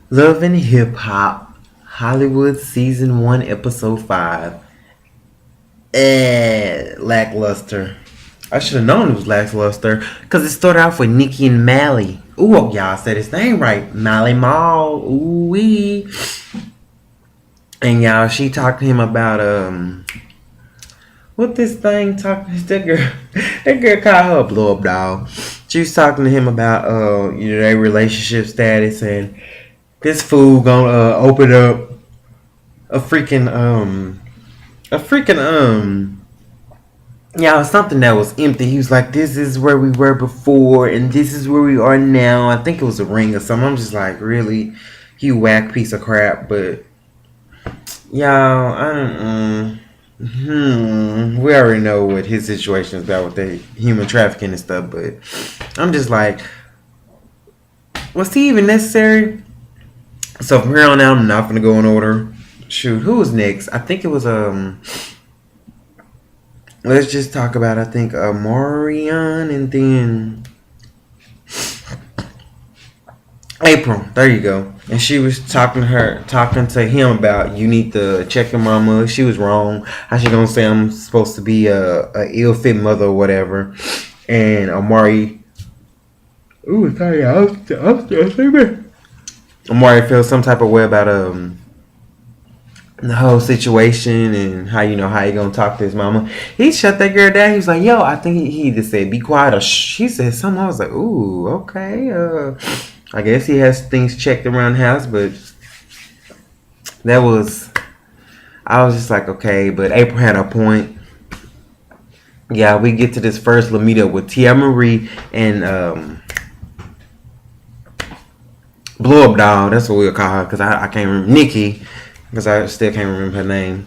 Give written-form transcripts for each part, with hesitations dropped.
Love and Hip Hop, Hollywood Season 1, Episode 5. Lackluster. I should have known it was lackluster because it started off with Nikki and Mally. Ooh, y'all said his name right. Mally Mall. Ooh wee. And y'all, she talked to him about what this thing talking that girl called her a blow up doll. She was talking to him about their relationship status, and this fool gonna open up a freaking something that was empty. He was like, this is where we were before and this is where we are now. I think it was a ring or something. I'm just like, really, you whack piece of crap. But y'all, I don't we already know what his situation is about with the human trafficking and stuff, but I'm just like, was he even necessary? So from here on out, I'm not gonna go in order. Shoot, who was next? I think it was let's just talk about, I think, Morian, and then April. There you go. And she was talking to him about, you need to check your mama. She was wrong. How she gonna say I'm supposed to be a ill fit mother or whatever? And Amari, ooh, sorry, I was sleeping. Amari felt some type of way about the whole situation, and how how he gonna talk to his mama. He shut that girl down. He was like, yo, I think he just said be quiet, or she said something. I was like, ooh, okay. I guess he has things checked around the house, but that was, I was just like, okay. But April had a point. Yeah, we get to this first little meetup with Tia Marie and Blow Up Doll. That's what we'll call her, because I can't remember Nikki, because I still can't remember her name.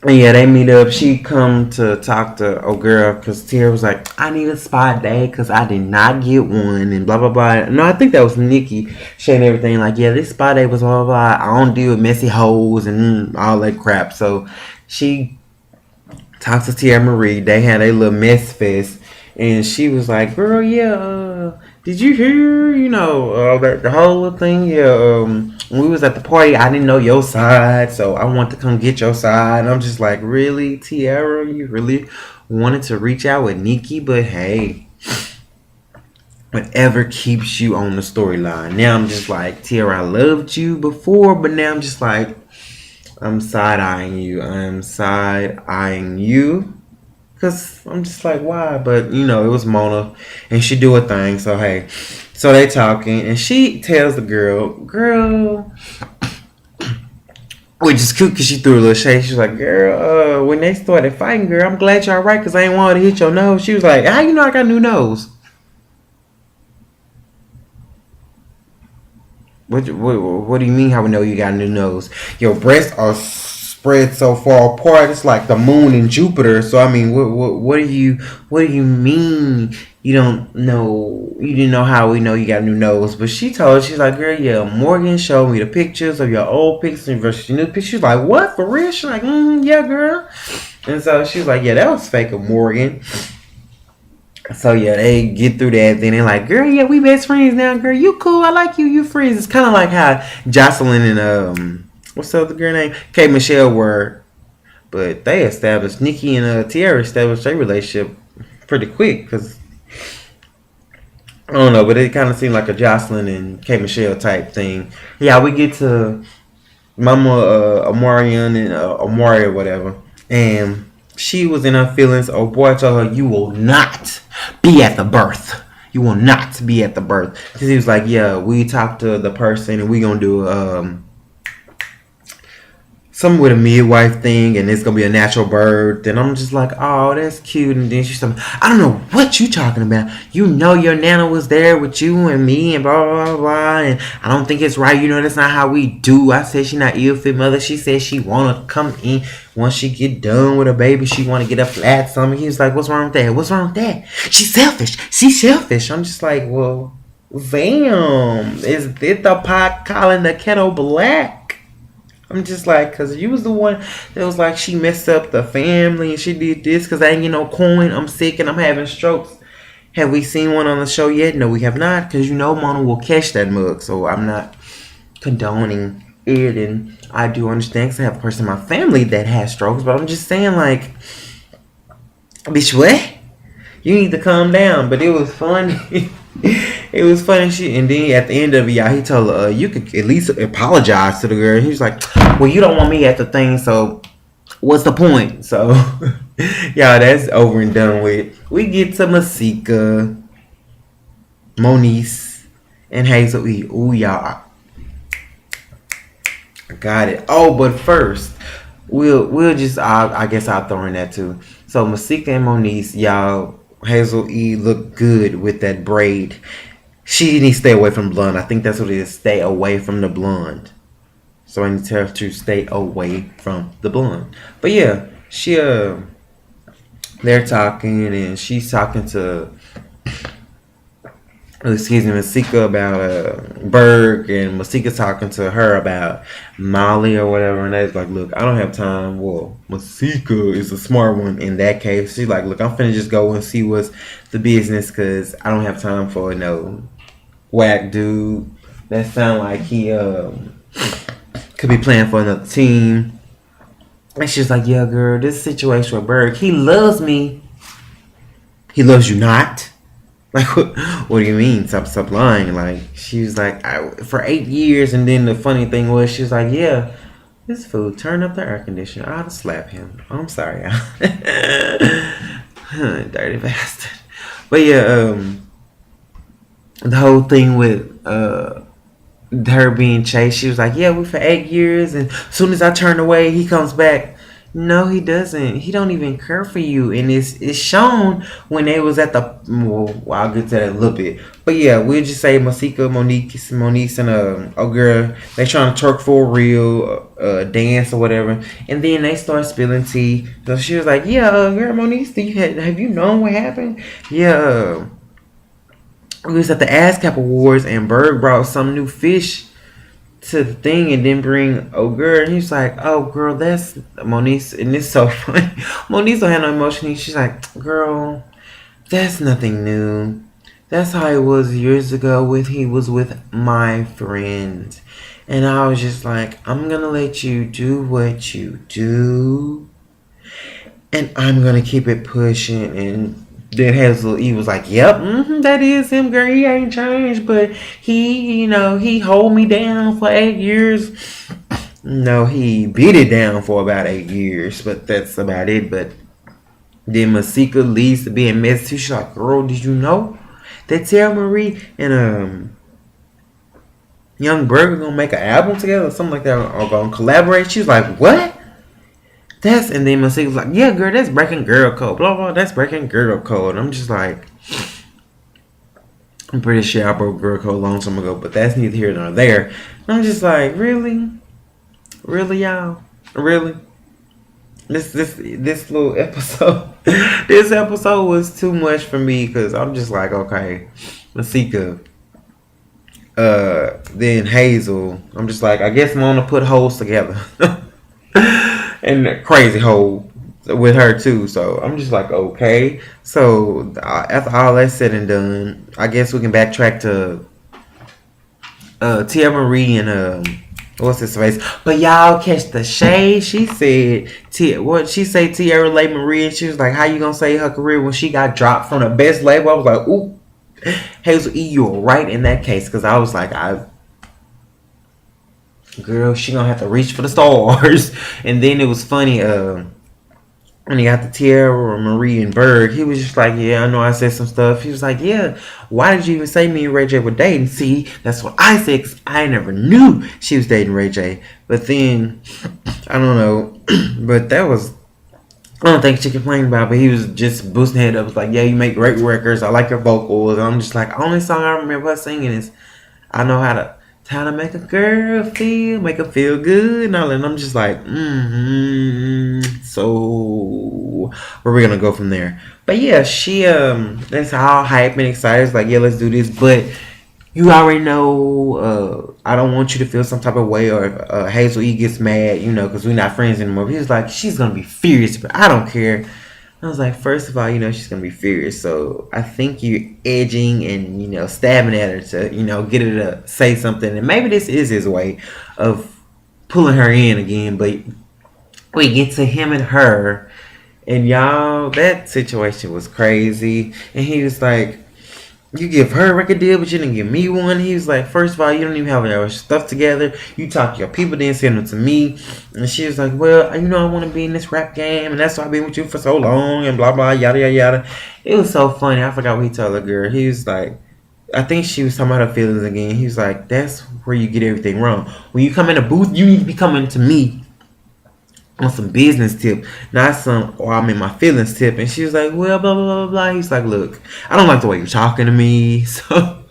And yeah, they meet up. She come to talk to old girl because Tierra was like, I need a spa day because I did not get one, and blah blah blah. No, I think that was Nikki saying everything like, yeah, this spa day was blah blah blah. I don't deal with messy hoes and all that crap. So she talks to Tierra Marie. They had a little mess fest, and she was like, girl, yeah, did you hear, that the whole thing? Yeah, when we was at the party, I didn't know your side, so I want to come get your side. And I'm just like, really, Tiara, you really wanted to reach out with Nikki? But hey, whatever keeps you on the storyline. Now I'm just like, Tiara, I loved you before, but now I'm just like, I'm side-eyeing you. I'm side-eyeing you. Because I'm just like, why? But, it was Mona. And she do a thing. So, hey. So, they talking. And she tells the girl, which is cute because she threw a little shade. She was like, girl, when they started fighting, girl, I'm glad y'all right because I ain't want to hit your nose. She was like, how you know I got a new nose? What do you mean how we know you got a new nose? Your breasts are spread so far apart. It's like the moon and Jupiter. So I mean, what do you mean you don't know? You didn't know how we know you got a new nose? But she's like, girl, yeah, Morgan showed me the pictures of your old pictures versus your new pictures. She's like, what, for real? She's like, yeah, girl. And so she was like, yeah, that was fake of Morgan. So yeah, they get through that. Then they're like, girl, yeah, we best friends now, girl. You cool. I like you. You friends. It's kind of like how Jocelyn and what's the other girl name? K. Michelle were. But they established, Nikki and Tiara established their relationship pretty quick. Because, I don't know, but it kind of seemed like a Jocelyn and K. Michelle type thing. Yeah, we get to Mama Amarian and Amari or whatever. And she was in her feelings. Oh boy told her, you will not be at the birth. You will not be at the birth. Because he was like, yeah, we talked to the person and we gonna do something with a midwife thing, and it's gonna be a natural birth. And I'm just like, oh, that's cute. And then she's like, I don't know what you talking about. You know your nana was there with you and me and blah blah blah blah. And I don't think it's right. That's not how we do. I said she not ill fit mother. She said she wanna come in once she get done with her baby. She wanna get a flat stomach. He was like, what's wrong with that? What's wrong with that? She's selfish. She's selfish. I'm just like, well, damn. Is it the pot calling the kettle black? I'm just like, because you was the one that was like, she messed up the family and she did this because I ain't get no coin. I'm sick and I'm having strokes. Have we seen one on the show yet? No, we have not, because Mona will catch that mug. So I'm not condoning it, and I do understand because I have a person in my family that has strokes, but I'm just saying, like, bitch, what? You need to calm down. But it was funny. It was funny shit. And then at the end of it, y'all, he told her, you could at least apologize to the girl. He was like, well, you don't want me at the thing, so what's the point? So, y'all, that's over and done with. We get to Masika, Moniece, and Hazel E. Ooh, y'all. I got it. Oh, but first, we'll just, I guess I'll throw in that too. So, Masika and Moniece, y'all, Hazel E look good with that braid. She needs to stay away from blonde. I think that's what it is. Stay away from the blonde. So I need to tell her to stay away from the blonde. But yeah, they're talking, and she's talking to Masika about Berg, and Masika's talking to her about Molly or whatever, and they're like, look, I don't have time. Well, Masika is a smart one in that case. She's like, look, I'm finna just go and see what's the business, because I don't have time for no whack dude that sound like he could be playing for another team. And she's like, yeah, girl, this situation with Berg, he loves me. He loves you not? Like, what do you mean? Stop lying. Like, she was like, for 8 years. And then the funny thing was, she was like, yeah, this fool turned up the air conditioner. I'd slap him. Oh, I'm sorry, dirty bastard. But yeah, the whole thing with her being chased, she was like, yeah, we for 8 years, and as soon as I turn away, he comes back. No, he doesn't. He don't even care for you. And it's shown when they was at the, well, I'll get to that in a little bit. But yeah, we'll just say Masika, Moniece, and oh girl, they trying to twerk for a real dance or whatever. And then they start spilling tea. So she was like, yeah, girl, Moniece, have you known what happened? Yeah, we was at the ASCAP Awards, and Berg brought some new fish to the thing, and then bring girl, and he's like, oh girl, that's Moniece. And it's so funny. Moniece don't have no emotion. She's like, girl, that's nothing new. That's how it was years ago with he was with my friend. And I was just like, I'm gonna let you do what you do, and I'm gonna keep it pushing. And then Hazel E was like, yep, that is him, girl. He ain't changed, but he hold me down for 8 years. No, he beat it down for about 8 years, but that's about it. But then Masika leads to being messy too. She's like, girl, did you know that Tara Marie and Young Berg are gonna make an album together or something like that, or gonna collaborate? She was like, what? And then Masika was like, yeah, girl, that's breaking girl code. Blah, blah, that's breaking girl code. And I'm just like, I'm pretty sure I broke girl code a long time ago, but that's neither here nor there. And I'm just like, really? Really, y'all? Really? This little episode, this episode was too much for me, because I'm just like, okay, Masika, then Hazel. I'm just like, I guess Mona put holes together. And a crazy hole with her too. So I'm just like, okay. So after all that's said and done, I guess we can backtrack to Tia Marie and what's his face. But y'all catch the shade. She said Tierra Lay Marie, and she was like, how you gonna say her career when she got dropped from the best label? I was like, ooh, Hazel E, you were right in that case, because I was like, girl, she gonna have to reach for the stars. And then it was funny, when he got the Tierra Marie and Berg, he was just like, yeah, I know I said some stuff. He was like, yeah, why did you even say me and Ray J were dating? See, that's what I said, because I never knew she was dating Ray J. But then, I don't know, but that was, I don't think she complained about it, but he was just boosting her head up. Was like, yeah, you make great records, I like your vocals. And I'm just like, only song I remember her singing is I Know How to make a girl make her feel good and all that. And I'm just like, so where we gonna go from there? But yeah, she that's all hype and excited. It's like, yeah, let's do this. But you already know, I don't want you to feel some type of way, or if Hazel E gets mad, because we're not friends anymore. But he was like, she's gonna be furious, but I don't care. I was like, first of all, she's gonna be furious. So I think you're edging and stabbing at her to get her to say something. And maybe this is his way of pulling her in again. But we get to him and her, and y'all, that situation was crazy. And he was like, you give her a record deal, but you didn't give me one. He was like, first of all, you don't even have your stuff together. You talk to your people, then send them to me. And she was like, well, I want to be in this rap game, and that's why I've been with you for so long, and blah, blah, yada, yada, yada. It was so funny. I forgot what he told the girl. He was like, I think she was talking about her feelings again. He was like, that's where you get everything wrong. When you come in a booth, you need to be coming to me on some business tip, not some, or I'm in my feelings tip. And she was like, well, blah, blah, blah, blah. He's like, look, I don't like the way you're talking to me. So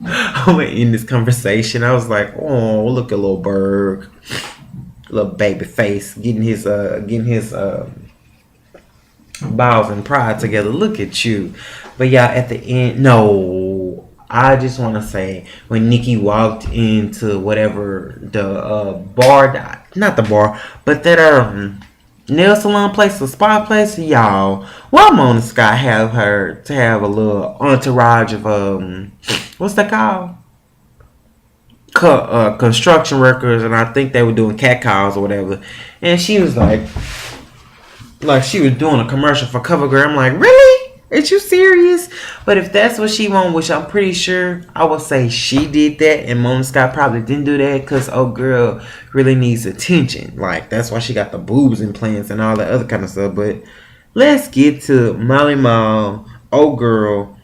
I'm going to end this conversation. I was like, oh, look at little Berg, little baby face, getting his balls and pride together. Look at you. But yeah, at the end, no, I just want to say when Nikki walked into whatever the bar, not the bar, but that nail salon place, the spa place, y'all. Well, Mona Scott have her to have a little entourage of what's that called? Construction workers, and I think they were doing cat calls or whatever. And she was like she was doing a commercial for CoverGirl. I'm like, really? Is you serious? But if that's what she want, which I'm pretty sure, I would say she did that, and Mona Scott probably didn't do that because girl really needs attention. Like, that's why she got the boobs implants and all that other kind of stuff. But let's get to Molly Mall, girl,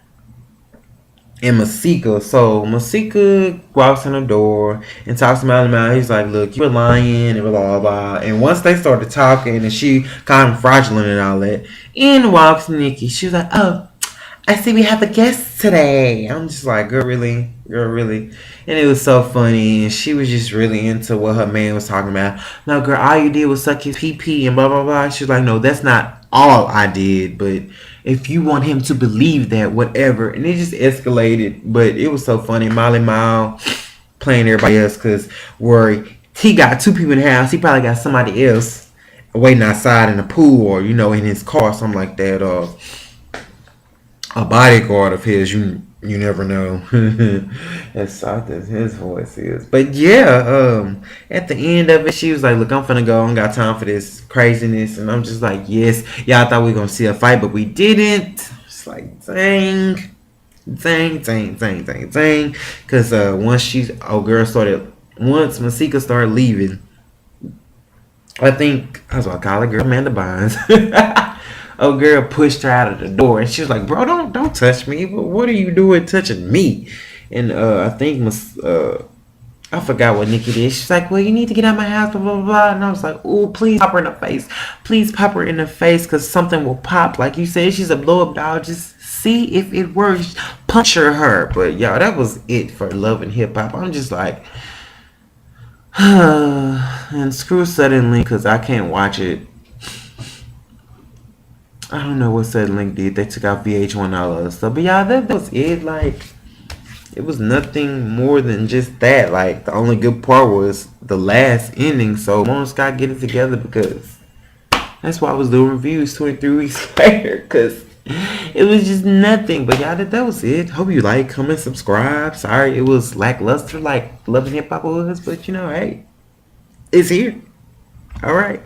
and Masika. So Masika walks in the door and talks to Molly Mall. He's like, look, you were lying and blah, blah, blah. And once they started talking and she called him fraudulent and all that, in walks Nikki. She was like, oh, I see we have a guest today. I'm just like, girl, really? Girl, really? And it was so funny. And she was just really into what her man was talking about. No, girl, all you did was suck his pee and blah, blah, blah. She was like, no, that's not all I did. But if you want him to believe that, whatever. And it just escalated. But it was so funny. Molly Mall playing everybody else because where he got two people in the house, he probably got somebody else waiting outside in the pool or, in his car, something like that. Or a bodyguard of his, you never know. As soft as his voice is. But yeah, at the end of it, she was like, look, I'm finna go. I don't got time for this craziness. And I'm just like, yes, y'all thought we were gonna see a fight, but we didn't. It's like, dang. Because once Masika started leaving, I think I was gonna call her girl Amanda Bynes. Girl pushed her out of the door, and she was like, "Bro, don't touch me. What are you doing touching me?" And I think I forgot what Nikki did. She's like, "Well, you need to get out of my house, blah blah blah." And I was like, "Ooh, please pop her in the face. Please pop her in the face, cause something will pop. Like you said, she's a blow up doll. Just see if it works. Puncture her." But y'all, that was it for Love and Hip Hop. I'm just like. And screw Suddenly, because I can't watch it. I don't know what Suddenly did. They took out VH1 all other stuff. But yeah, that was it. Like, it was nothing more than just that. Like, the only good part was the last ending. So Mona Scott get it together, because that's why I was doing reviews 23 weeks later. Because it was just nothing. But yeah, that was it. Hope you like, comment, subscribe. Sorry it was lackluster like Love and Hip Hop was. But hey, it's here. All right.